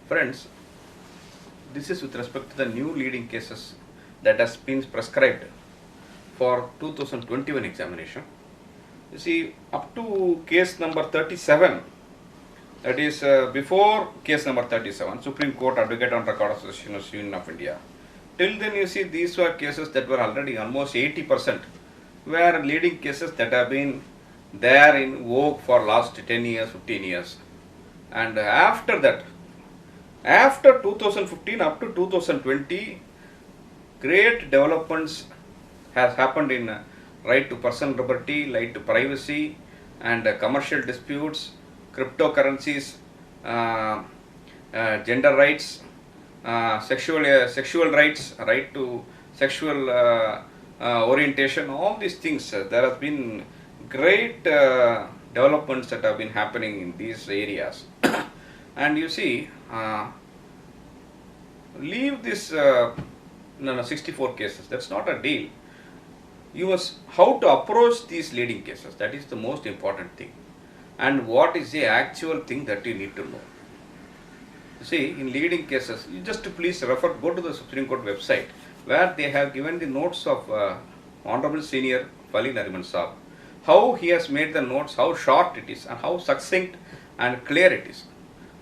Friends, this is with respect to the new leading cases that has been prescribed for 2021 examination. You see, up to case number 37, that is before case number 37, Supreme Court Advocate on Record Association of Union of India. Till then, you see, these were cases that were already almost 80% were leading cases that have been there in vogue for last 10 years, 15 years. And after that, after 2015 up to 2020, great developments has happened in right to personal liberty, right to privacy, and commercial disputes, cryptocurrencies, gender rights, sexual rights, right to sexual orientation, all these things. There has been great developments that have been happening in these areas. And you see, leave this 64 cases, that's not a deal. You must how to approach these leading cases, that is the most important thing, and what is the actual thing that you need to know. You see, in leading cases, you just please refer, go to the Supreme Court website where they have given the notes of Honorable Senior Fali Nariman Saab, how he has made the notes, how short it is and how succinct and clear it is.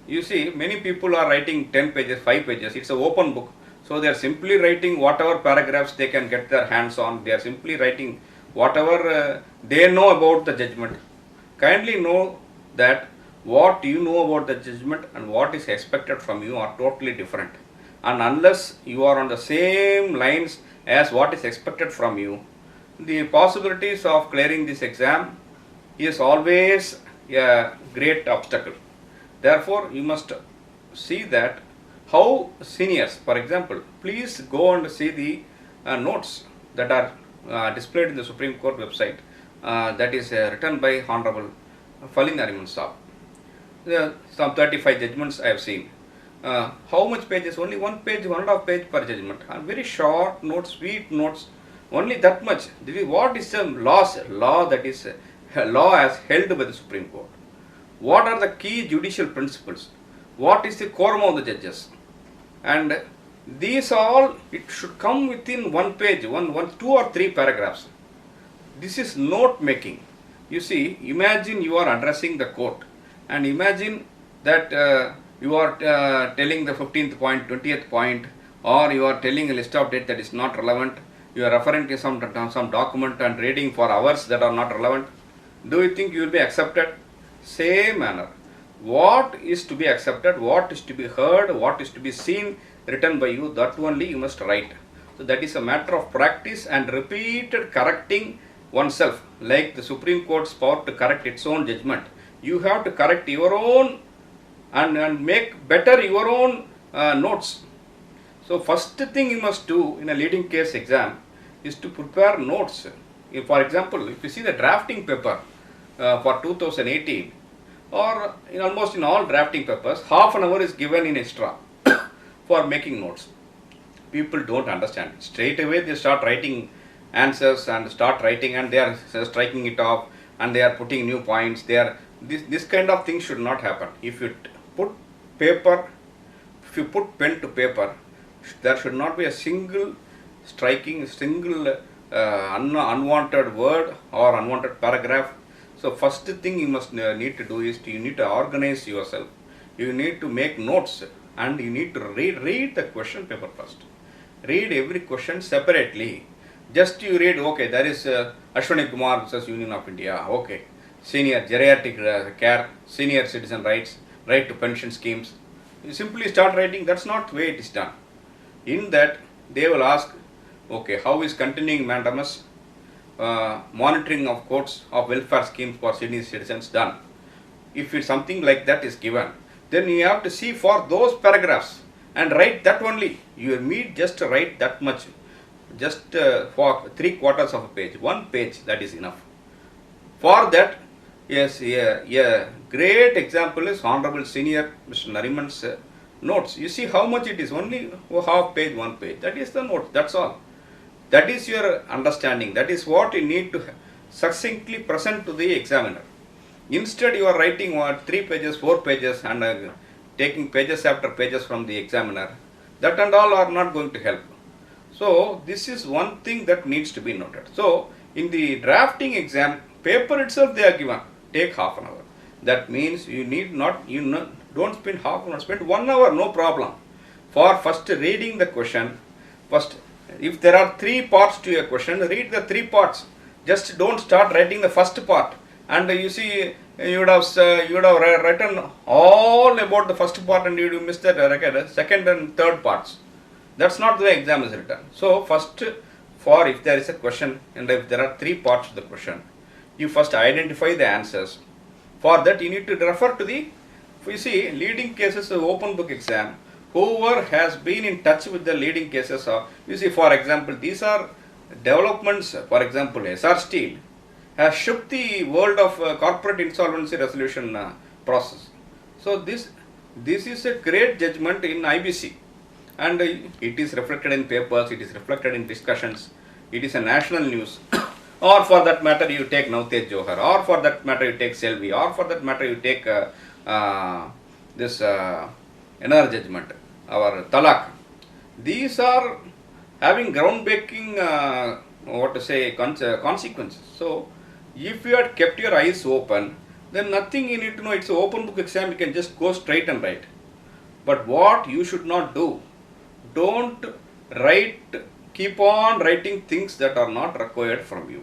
You see, many people are writing 10 pages, 5 pages, it's an open book. So they are simply writing whatever paragraphs they can get their hands on. They are simply writing whatever they know about the judgment. Kindly know that what you know about the judgment and what is expected from you are totally different. And unless you are on the same lines as what is expected from you, the possibilities of clearing this exam is always a great obstacle. Therefore, you must see that how seniors, for example, please go and see the notes that are displayed in the Supreme Court website that is written by Honorable Fali Nariman Saab. Some 35 judgments I have seen. How much pages? Only one page, 1.5 page per judgment. And very short notes, sweet notes, only that much. What is the law that is law as held by the Supreme Court? What are the key judicial principles? What is the quorum of the judges? And these all, it should come within one page, 2 or 3 paragraphs. This is note making. You see, imagine you are addressing the court and imagine that you are telling the 15th point, 20th point, or you are telling a list of dates that is not relevant. You are referring to some document and reading for hours that are not relevant. Do you think you will be accepted? Same manner. What is to be accepted, what is to be heard, what is to be seen, written by you, that only you must write. So that is a matter of practice and repeated correcting oneself. Like the Supreme Court's power to correct its own judgment, you have to correct your own and make better your own notes. So first thing you must do in a leading case exam is to prepare notes. For example, if you see the drafting paper for 2018, or almost in all drafting papers, half an hour is given in extra for making notes. People don't understand it. Straight away they start writing answers and start writing and they are striking it off and they are putting new points. This kind of thing should not happen. If you put pen to paper, there should not be a single unwanted word or unwanted paragraph. So first thing you must need to do is you need to organize yourself. You need to make notes and you need to read the question paper first. Read every question separately. Just you read, okay, there is Ashwani Kumar versus Union of India, okay, senior geriatric care, senior citizen rights, right to pension schemes. You simply start writing, that's not the way it is done. In that, they will ask, okay, how is continuing mandamus, monitoring of courts of welfare schemes for senior citizens done? If it's something like that is given, then you have to see for those paragraphs and write that only. You need just to write that much, just for 3/4 of a page, 1 page, that is enough. For that, yes, a great example is Honorable Senior Mr. Nariman's notes. You see how much it is, only half page, 1 page. That is the note, that's all. That is your understanding. That is what you need to succinctly present to the examiner. Instead, you are writing 3 pages, 4 pages and taking pages after pages from the examiner, that and all are not going to help. So this is one thing that needs to be noted. So in the drafting exam, paper itself they are given, take half an hour. That means you need not, don't spend half an hour, spend 1 hour, no problem. For first reading the question, first if there are 3 parts to a question, read the 3 parts. Just don't start writing the first part. And you see, you would have written all about the first part and you would miss the second and third parts. That's not the way exam is written. So first, for if there is a question and if there are 3 parts to the question, you first identify the answers. For that you need to refer to the, you see, leading cases of open book exam. Whoever has been in touch with the leading cases of, you see, for example, these are developments. For example, Essar Steel has shook the world of corporate insolvency resolution process. So this is a great judgment in IBC, and it is reflected in papers, it is reflected in discussions, it is a national news. Or for that matter you take Navtej Johar, or for that matter you take Selvi, or for that matter you take this another judgment, our Talak. These are having groundbreaking consequences. So if you had kept your eyes open, then nothing you need to know. It's an open book exam, you can just go straight and write. But what you should not do, don't write, keep on writing things that are not required from you.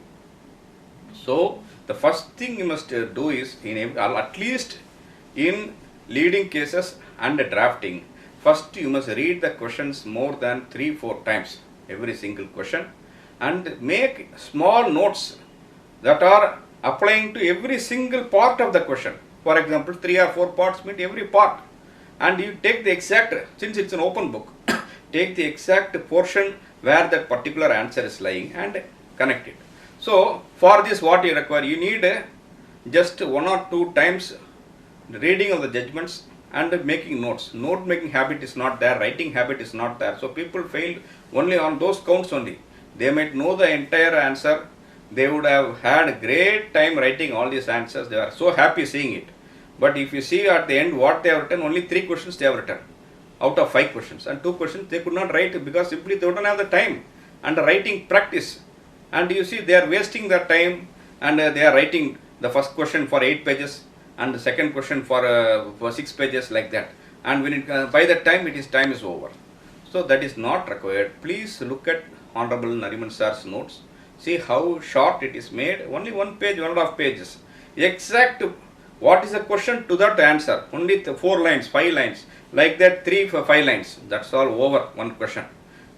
So the first thing you must do is, at least in leading cases and drafting, first you must read the questions more than 3-4 times, every single question, and make small notes that are applying to every single part of the question. For example, 3 or 4 parts mean every part, and you take the exact, since it's an open book, take the exact portion where that particular answer is lying and connect it. So for this, what you require, you need just 1 or 2 times reading of the judgments and making notes. Note making habit is not there, writing habit is not there. So people failed only on those counts only. They might know the entire answer, they would have had a great time writing all these answers, they are so happy seeing it. But if you see at the end what they have written, only 3 questions they have written out of 5 questions, and 2 questions they could not write because simply they don't have the time and the writing practice. And you see, they are wasting their time, and they are writing the first question for 8 pages and the second question for 6 pages, like that. And when by that time time is over. So that is not required. Please look at Honorable Nariman Sir's notes. See how short it is made. Only 1 page, 1.5 pages. Exact what is the question to that answer. Only 4 lines, 5 lines. Like that, 3 for 5 lines. That's all over one question.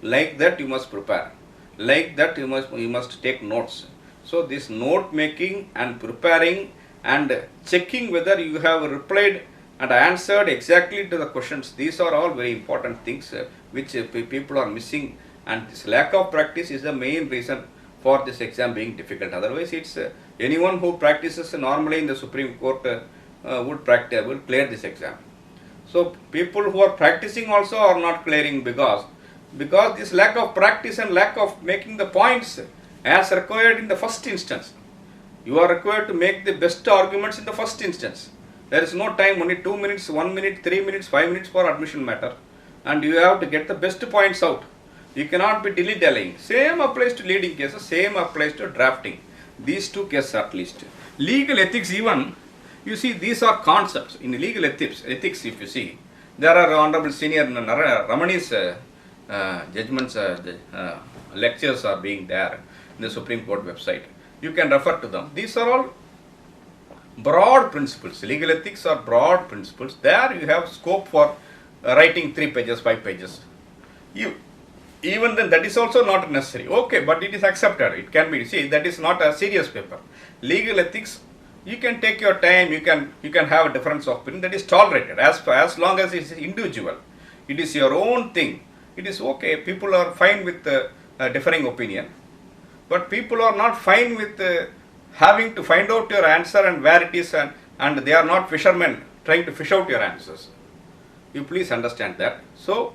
Like that you must prepare. Like that you must take notes. So this note making and preparing and checking whether you have replied and answered exactly to the questions, these are all very important things which people are missing, and this lack of practice is the main reason for this exam being difficult. Otherwise it's anyone who practices normally in the Supreme Court would clear this exam. So people who are practicing also are not clearing because this lack of practice and lack of making the points as required in the first instance. You are required to make the best arguments in the first instance. There is no time, only 2 minutes, 1 minute, 3 minutes, 5 minutes for admission matter, and you have to get the best points out. You cannot be dilly-dallying. Same applies to leading cases, same applies to drafting. These 2 cases at least. Legal ethics even, you see, these are concepts. In legal ethics if you see, there are Honorable Senior Ramani's judgments, lectures are being there in the Supreme Court website. You can refer to them. These are all broad principles. Legal ethics are broad principles. There you have scope for writing 3 pages, 5 pages. Even then that is also not necessary. Okay, but it is accepted. It can be, see, that is not a serious paper. Legal ethics, you can take your time, you can have a difference of opinion, that is tolerated as long as it is individual. It is your own thing. It is okay. People are fine with differing opinion, but people are not fine with having to find out your answer and where it is, and they are not fishermen trying to fish out your answers. You please understand that. So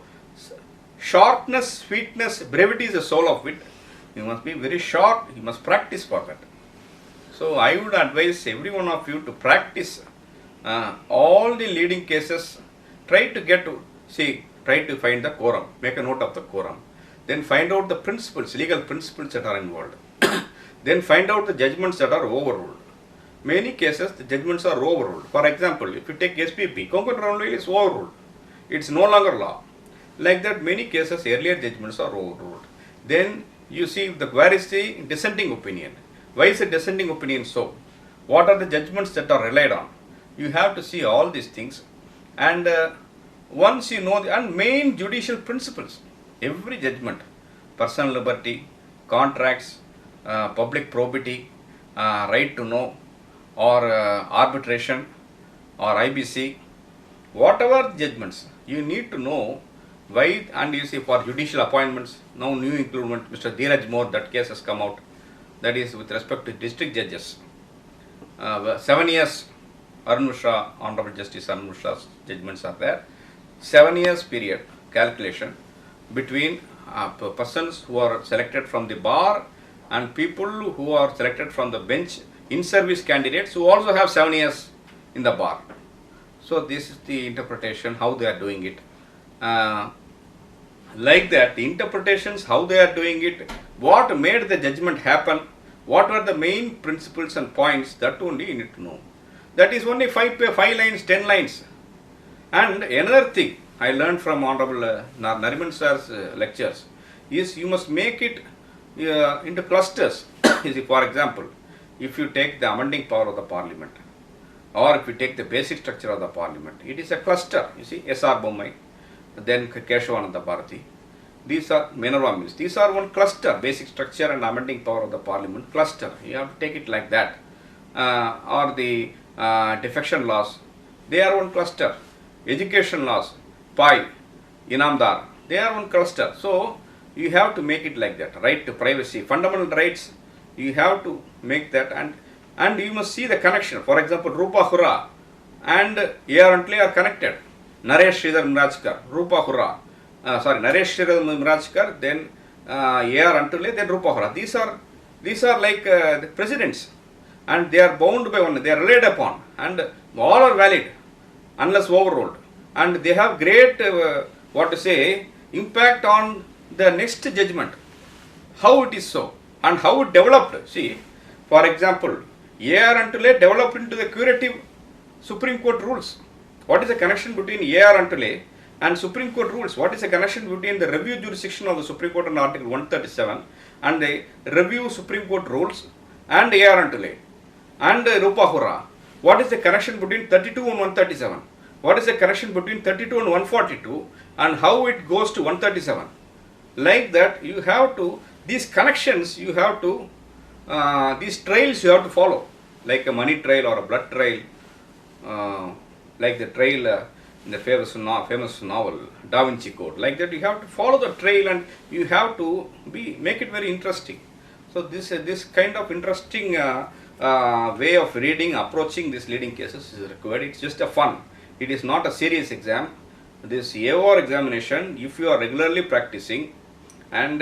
shortness, sweetness, brevity is the soul of wit. You must be very short. You must practice for that. So I would advise every one of you to practice all the leading cases, try to find the quorum, make a note of the quorum. Then find out the principles, legal principles that are involved. Then find out the judgments that are overruled. Many cases the judgments are overruled. For example, if you take SPP, Concurrent Round is overruled. It's no longer law. Like that, many cases earlier judgments are overruled. Then you see where is the dissenting opinion? Why is the dissenting opinion so? What are the judgments that are relied on? You have to see all these things, and once you know and main judicial principles, every judgment, personal liberty, contracts, public probity, right to know, or arbitration, or IBC, whatever judgments, you need to know why. And you see, for judicial appointments, now new increment, Mr. Dheeraj More, that case has come out, that is with respect to district judges. 7 years, Arun Mishra, Honorable Justice Arun Mishra's judgments are there. 7 years period calculation between persons who are selected from the bar and people who are selected from the bench, in-service candidates who also have 7 years in the bar. So this is the interpretation, how they are doing it. Like that, the interpretations, how they are doing it, what made the judgment happen, what were the main principles and points, that only you need to know. That is only 5 lines, 10 lines. And another thing I learned from Honorable Nariman Sir's lectures is you must make it into clusters. You see, for example, if you take the amending power of the parliament, or if you take the basic structure of the parliament, it is a cluster. You see, S.R. Bommai, then Keshavananda Bharati. These are Minerva Mills. These are one cluster, basic structure and amending power of the parliament cluster. You have to take it like that. Or the defection laws, they are one cluster. Education laws, PAI, Inamdar, they are one cluster. So you have to make it like that. Right to privacy, fundamental rights, you have to make that, and you must see the connection. For example, Rupa Hura and A.R. Untley are connected. Naresh Sridhar Mirajkar, Rupa Hura, Naresh Sridhar Mirajkar, then A.R. Untley, then Rupa Hura. These are like the presidents, and they are bound by one, they are relied upon, and all are valid unless overruled, and they have great impact on the next judgment, how it is so and how it developed. See, for example, A.R. Untley developed into the curative Supreme Court rules. What is the connection between A.R. Untley and Supreme Court rules? What is the connection between the review jurisdiction of the Supreme Court under Article 137 and the review Supreme Court rules and A.R. Untley and Rupa Hura? What is the connection between 32 and 137? What is the connection between 32 and 142, and how it goes to 137? Like that, you have to, these connections you have to, these trails you have to follow, like a money trail or a blood trail, like the trail in the famous novel Da Vinci Code. Like that, you have to follow the trail, and you have to make it very interesting. So this kind of interesting way of reading, approaching these leading cases is required. It's just a fun. It is not a serious exam. This AOR examination, if you are regularly practicing, and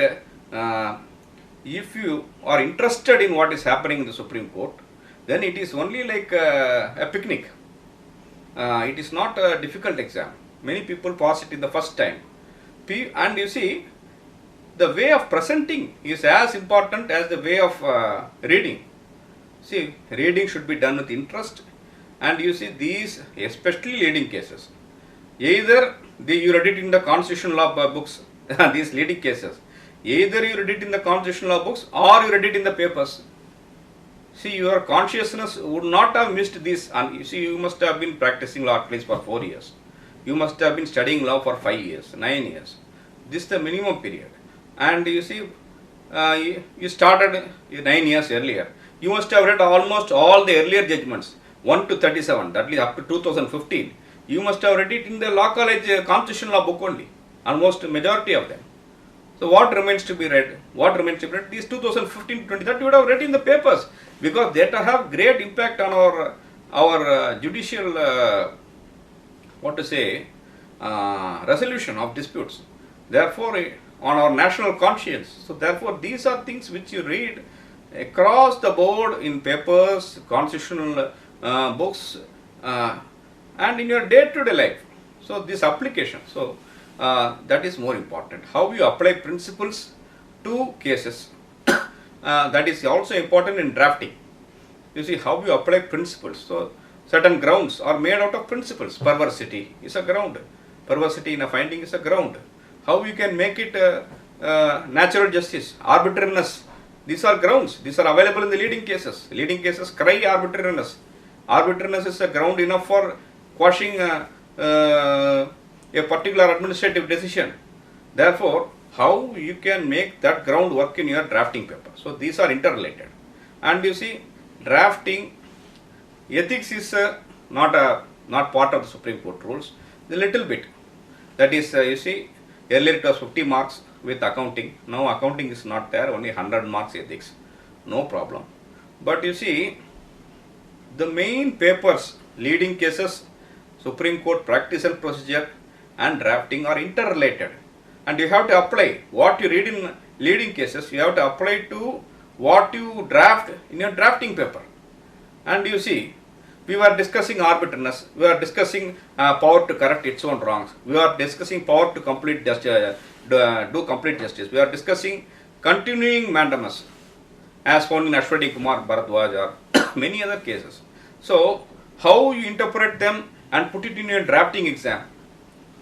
if you are interested in what is happening in the Supreme Court, then it is only like a picnic. It is not a difficult exam. Many people pass it in the first time. And you see, the way of presenting is as important as the way of reading. See, reading should be done with interest, and you see these, especially leading cases, either you read it in the constitutional law books, these leading cases, either you read it in the constitutional law books or you read it in the papers. See, your consciousness would not have missed this, and you see, you must have been practicing law at least for 4 years. You must have been studying law for 5 years, 9 years. This is the minimum period. And you see, you started 9 years earlier. You must have read almost all the earlier judgments, 1 to 37, that is up to 2015. You must have read it in the law college constitutional law book only, almost majority of them. So what remains to be read? These 2015 to 20, that you would have read in the papers, because that have great impact on our judicial, resolution of disputes. Therefore, on our national conscience. So therefore, these are things which you read across the board in papers, constitutional books, and in your day-to-day life. So this application, that is more important. How you apply principles to cases, that is also important in drafting. You see how you apply principles. So certain grounds are made out of principles. Perversity is a ground. Perversity in a finding is a ground. How you can make it natural justice, arbitrariness. These are grounds. These are available in the leading cases. Leading cases cry arbitrariness. Arbitrariness is a ground enough for quashing a particular administrative decision. Therefore, how you can make that ground work in your drafting paper. So these are interrelated. And you see, drafting ethics is not part of the Supreme Court rules. A little bit. That is, you see, earlier it was 50 marks with accounting. Now accounting is not there, only 100 marks ethics. No problem. But you see, the main papers, leading cases, Supreme Court practice and procedure and drafting are interrelated. And you have to apply what you read in leading cases, you have to apply to what you draft in your drafting paper. And you see, we were discussing arbitrariness, we were discussing power to correct its own wrongs, we were discussing power to complete do complete justice, we are discussing continuing mandamus as found in Ashwani Kumar Bharadwaj or many other cases. So, how you interpret them and put it in your drafting exam,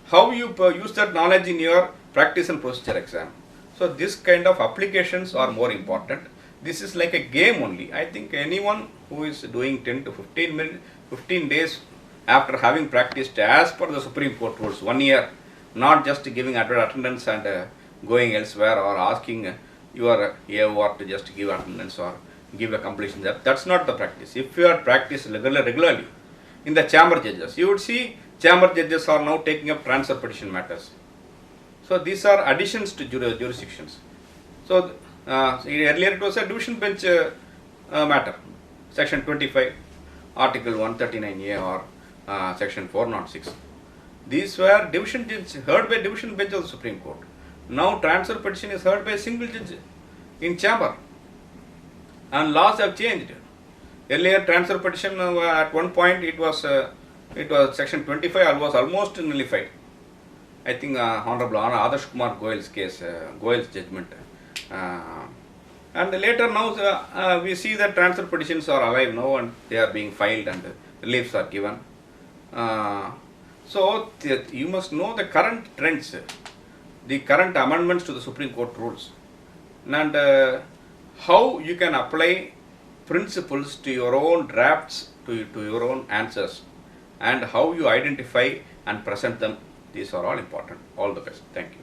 how you use that knowledge in your practice and procedure exam. So, this kind of applications are more important. This is like a game only. I think anyone who is doing 10 to 15 minutes, 15 days after having practiced as per the Supreme Court rules, 1 year, not just giving attendance and going elsewhere or asking your AOR to just give attendance or give a completion. That's not the practice. If you are practiced regularly in the chamber judges, you would see chamber judges are now taking up transfer petition matters. So these are additions to jurisdictions. So earlier it was a division bench matter, section 25, article 139A or section 406. These were division judge heard by division bench of the Supreme Court. Now transfer petition is heard by a single judge in chamber. And laws have changed. Earlier transfer petition at one point it was section 25 was almost nullified. I think Honorable Adarsh Kumar Goyal's case, Goyal's judgment. And later now we see that transfer petitions are alive now and they are being filed and reliefs are given. So you must know the current trends, the current amendments to the Supreme Court rules, and how you can apply principles to your own drafts, to your own answers, and how you identify and present them. These are all important. All the best. Thank you.